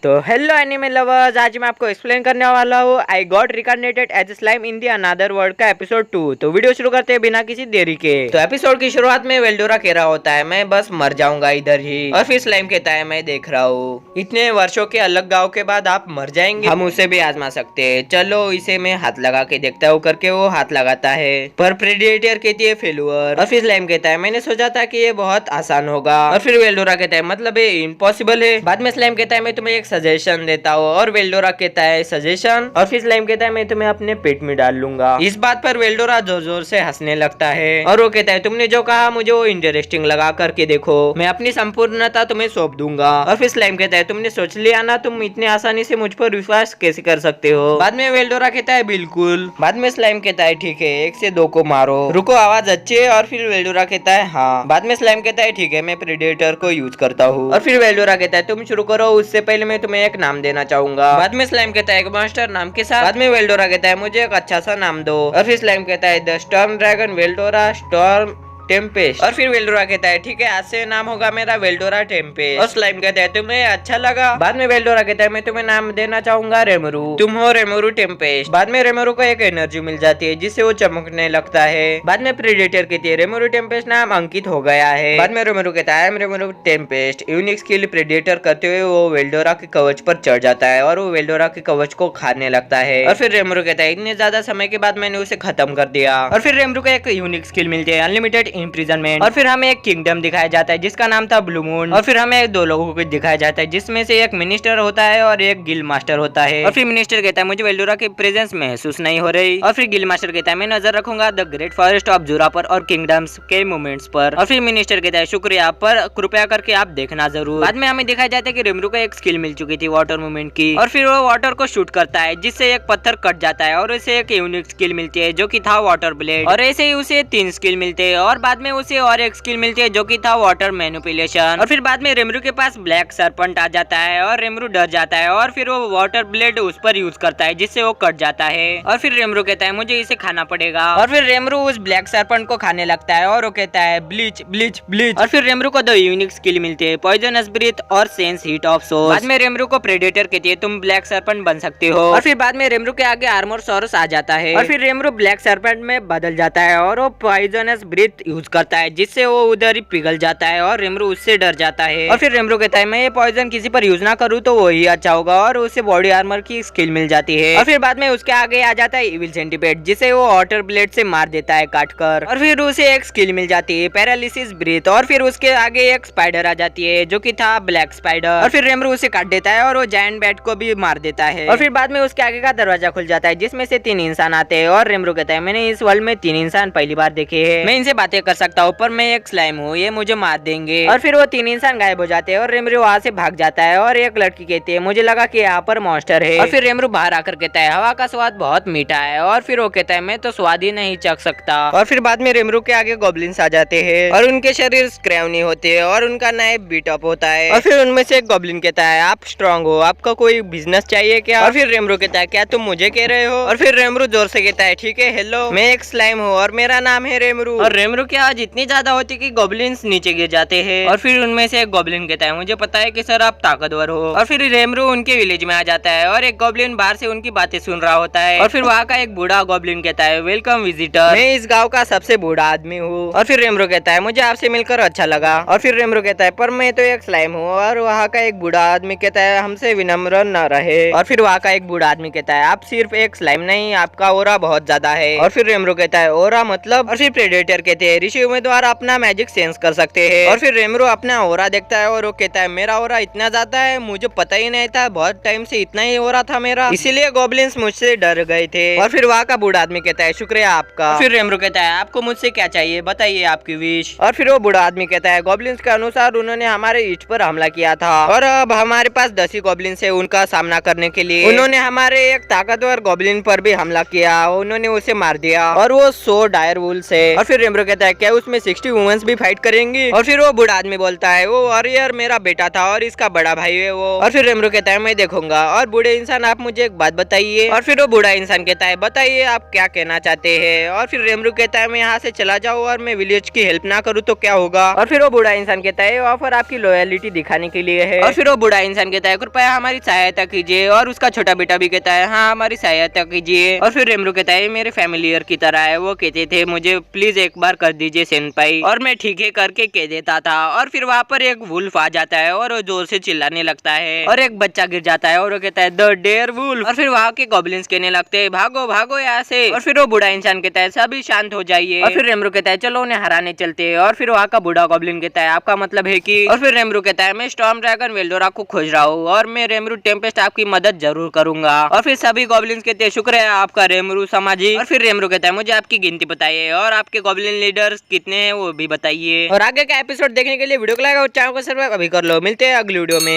तो hello anime lovers, आज मैं आपको एक्सप्लेन करने वाला हूँ I got reincarnated as slime in the another world का एपिसोड 2। तो वीडियो शुरू करते हैं बिना किसी देरी के। तो एपिसोड की शुरुआत में वेल्डोरा कह रहा होता है मैं बस मर जाऊंगा इधर ही, और फिर स्लाइम कहता है मैं देख रहा हूँ इतने वर्षों के अलग गाँव के बाद आप मर जाएंगे, हम उसे भी आजमा सकते हैं, चलो इसे मैं हाथ लगा के देखता हूँ करके वो हाथ लगाता है पर प्रेडिएटर कहती है फेलुअर, और फिर स्लाइम कहता है मैंने सोचा था कि ये बहुत आसान होगा, और फिर वेल्डोरा कहता है मतलब ये इम्पॉसिबल है। बाद में स्लाइम कहता है मैं तुम्हें एक सजेशन देता हूँ, और वेल्डोरा कहता है सजेशन, और फिर स्लाइम कहता है मैं तुम्हें अपने पेट में डाल लूंगा। इस बात पर वेल्डोरा जोर जोर से हंसने लगता है और वो कहता है तुमने जो कहा मुझे वो इंटरेस्टिंग लगा, करके देखो मैं अपनी संपूर्णता तुम्हें सौंप दूंगा। और फिर स्लाइम कहता है तुमने सोच लिया ना, तुम इतने आसानी से मुझ पर विश्वास कैसे कर सकते हो। बाद में वेल्डोरा कहता है बिल्कुल। बाद में स्लाइम कहता है ठीक है 1 से 2 को मारो, रुको आवाज अच्छी है, और फिर वेल्डोरा कहता है हाँ। बाद में स्लाइम कहता है ठीक है मैं प्रेडेटर को यूज करता हूँ, और फिर वेल्डोरा कहता है तुम शुरू करो, उससे पहले मैं तुम्हें एक नाम देना चाहूंगा। बाद में स्लाइम कहता है एक मॉन्स्टर नाम के साथ। बाद में वेल्डोरा कहता है मुझे एक अच्छा सा नाम दो, और फिर स्लाइम कहता है the storm dragon Veldora storm Tempest, और फिर वेल्डोरा कहता है ठीक है आज से नाम होगा मेरा वेल्डोरा टेम्पेस्ट, और स्लाइम कहता है तुम्हें अच्छा लगा। बाद में वेल्डोरा कहता है मैं तुम्हें नाम देना चाहूंगा रेमरू, तुम हो रेमरू टेम्पेस्ट। बाद में रेमरू को एक एनर्जी मिल जाती है जिससे वो चमकने लगता है। बाद में प्रेडेटर कहती है रेमरू टेम्पेस्ट नाम अंकित हो गया है। बाद में रेमरू कहता है रेमरू टेम्पेस्ट यूनिक स्किल प्रेडेटर करते हुए वो वेल्डोरा के कवच पर चढ़ जाता है और वो वेल्डोरा के कवच को खाने लगता है। और फिर रेमरू कहता है इतने ज्यादा समय के बाद मैंने उसे खत्म कर दिया। और फिर रेमरू को एक यूनिक स्किल मिलती है अनलिमिटेड इम्प्रिजनमेंट, और फिर हमें एक किंगडम दिखाया जाता है जिसका नाम था ब्लू मून, और फिर हमें 2 लोगों को दिखाया जाता है जिसमें से एक मिनिस्टर होता है और एक गिल मास्टर होता है। और फिर मिनिस्टर कहता है मुझे वेल्डोरा की प्रेजेंस महसूस नहीं हो रही, और फिर गिल मास्टर कहता है मैं नजर रखूंगा the great forest of Jura पर और किंगडम्स के मूवमेंट्स पर, और फिर मिनिस्टर कहता है शुक्रिया पर कृपया करके आप देखना जरूर। बाद में हमें दिखाया जाता है कि रेमरू को एक स्किल मिल चुकी थी वाटर मूवमेंट की, और फिर वो वाटर को शूट करता है जिससे एक पत्थर कट जाता है और उसे एक यूनिक स्किल मिलती है जो की था वाटर ब्लेड, और ऐसे ही उसे 3 स्किल मिलते हैं, और बाद में उसे और एक स्किल मिलती है जो कि था वाटर मैनिपुलेशन। और फिर बाद में रेमरू के पास ब्लैक सरपंट आ जाता है और रेमरू डर जाता है, और फिर वो वाटर ब्लेड उस पर यूज करता है जिससे वो कट जाता है, और फिर रेमरू कहता है मुझे इसे खाना पड़ेगा, और फिर रेमरू उस ब्लैक सरपंट को खाने लगता है और वो कहता है ब्लीच ब्लीच ब्लीच। और फिर रेमरू को 2 यूनिक स्किल मिलते हैं पॉइजनस ब्रीथ और सेंस हीट ऑफ सोर्स। बाद में रेमरू को प्रेडेटर कहती है तुम ब्लैक सरपंट बन सकते हो, और फिर बाद में रेमरू के आगे आर्मर सॉरस आ जाता है, और फिर रेमरू ब्लैक सरपंट में बदल जाता है और वो पॉइजनस ब्रीथ यूज करता है जिससे वो उधर ही पिघल जाता है, और रेमरू उससे डर जाता है। और फिर रेमरू कहता है मैं ये पॉइजन किसी पर यूज ना करूँ तो वही अच्छा होगा, और उसे बॉडी आर्मर की स्किल मिल जाती है। और फिर बाद में उसके आगे आ जाता है इविल सेंटीपेड जिसे वो वाटर ब्लेड से मार देता है काट कर, और फिर उसे एक स्किल मिल जाती है पैरालिसिस ब्रीथ, और फिर उसके आगे एक स्पाइडर आ जाती है जो कि था ब्लैक स्पाइडर, और फिर रेमरू उसे काट देता है और वो जायंट बैट को भी मार देता है। और फिर बाद में उसके आगे का दरवाजा खुल जाता है जिसमें से 3 इंसान आते हैं, और रेमरू कहता है मैंने इस वर्ल्ड में 3 इंसान पहली बार देखे हैं, मैं इनसे बातें कर सकता हूँ पर मैं एक स्लाइम हूँ, ये मुझे मार देंगे। और फिर वो 3 इंसान गायब हो जाते हैं और रेमरू वहाँ से भाग जाता है, और एक लड़की कहती है मुझे लगा कि यहाँ पर मॉन्स्टर है, और फिर रेमरू बाहर आकर कहता है हवा का स्वाद बहुत मीठा है, और फिर वो कहता है मैं तो स्वाद ही नहीं चख सकता। और फिर बाद में रेमरू के आगे गॉब्लिन्स आ जाते हैं और उनके शरीर स्क्रैवनी होते हैं और उनका नाइफ बीट अप होता है, और फिर उनमें से एक गॉब्लिन कहता है आप स्ट्रांग हो, आपका कोई बिजनेस चाहिए क्या। और फिर रेमरू कहता है क्या तुम मुझे कह रहे हो। और फिर रेमरू जोर से कहता है ठीक है हेलो मैं एक स्लाइम हूँ और मेरा नाम है रेमरू। और रेमरू की आवाज इतनी ज्यादा होती कि गॉब्लिन्स नीचे गिर जाते हैं, और फिर उनमें से एक गॉब्लिन कहता है मुझे पता है कि सर आप ताकतवर हो। और फिर रेमरू उनके विलेज में आ जाता है और एक गॉब्लिन बाहर से उनकी बातें सुन रहा होता है, और फिर वहाँ का एक बूढ़ा गॉब्लिन कहता है वेलकम विजिटर, मैं इस गाँव का सबसे बूढ़ा आदमी हूँ। और फिर रेमरू कहता है मुझे आपसे मिलकर अच्छा लगा। और फिर रेमरू कहता है पर मैं तो एक स्लाइम हूँ। और वहाँ का एक बूढ़ा आदमी कहता है हमसे विनम्र न रहे। और फिर वहाँ का एक बूढ़ा आदमी कहता है आप सिर्फ एक स्लाइम नहीं आपका ओरा बहुत ज्यादा है। और फिर रेमरू कहता है ओरा मतलब। और फिर प्रेडेटर कहते हैं ऋषि उम्मीदवार अपना मैजिक सेंस कर सकते हैं। और फिर रेमरू अपना ओरा देखता है और वो कहता है मेरा ओरा इतना ज्यादा है मुझे पता ही नहीं था, बहुत टाइम से इतना ही ओरा था मेरा, इसीलिए गॉब्लिन्स मुझसे डर गए थे। और फिर वहाँ का बूढ़ा आदमी कहता है शुक्रिया आपका। फिर रेमरू कहता है आपको मुझसे क्या चाहिए बताइए आपकी विश। और फिर वो बूढ़ा आदमी कहता है गॉब्लिन्स के अनुसार उन्होंने हमारे ईस्ट पर हमला किया था और अब हमारे पास 10 ही गॉब्लिन्स है उनका सामना करने के लिए। उन्होंने हमारे एक ताकतवर गॉब्लिन पर भी हमला किया, उन्होंने उसे मार दिया और वो 100 डायर वुल्स है। और फिर रेमरू कहता है क्या उसमें 60 वुमेन्स भी फाइट करेंगी। और फिर वो बूढ़ा आदमी बोलता है वो वॉरियर मेरा बेटा था और इसका बड़ा भाई है वो। और फिर रेमरू कहता है मैं देखूंगा। और बूढ़े इंसान आप मुझे एक बात बताइए। और फिर वो बूढ़ा इंसान कहता है बताइए आप क्या कहना चाहते हैं। और फिर रेमरू कहता है मैं यहाँ से चला जाऊँ और मैं विलेज की हेल्प ना करूँ तो क्या होगा। और फिर वो बूढ़ा इंसान कहता है ऑफर आपकी लॉयलिटी दिखाने के लिए है। और फिर वो बूढ़ा इंसान कहता है कृपया हमारी सहायता कीजिए। और उसका छोटा बेटा भी कहता है हाँ हमारी सहायता कीजिए। और फिर रेमरू कहता है मेरे फैमिलियर की तरह है, वो कहते थे मुझे प्लीज एक बार कर दीजिए सेनपाई। और मैं ठीक है करके कह देता था। और फिर वहाँ पर एक वुल्फ आ जाता है और वो जोर से चिल्लाने लगता है और एक बच्चा गिर जाता है और वो कहता है द डेयर वुल्फ। और फिर वहाँ के गॉब्लिन्स कहने लगते हैं भागो भागो यहाँ से। और फिर वो बूढ़ा इंसान कहता है सभी शांत हो जाइए। और फिर रेमरू कहता है चलो उन्हें हराने चलते हैं। और फिर वहाँ का बूढ़ा गॉब्लिन कहता है आपका मतलब है कि। और फिर रेमरू कहता है मैं स्टॉर्म ड्रैगन वेल्डोरा को खोज रहा हूँ और मैं रेमरू टेम्पेस्ट आपकी मदद जरूर करूंगा। और फिर सभी गॉब्लिन्स कहते हैं शुक्र है आपका रेमरू समाजी। और फिर रेमरू कहता है मुझे आपकी गिनती बताइए और आपके गॉब्लिन लीडर्स कितने हैं वो भी बताइए। और आगे का एपिसोड देखने के लिए वीडियो को लाइक और चैनल को सब्सक्राइब अभी कर लो। मिलते हैं अगली वीडियो में।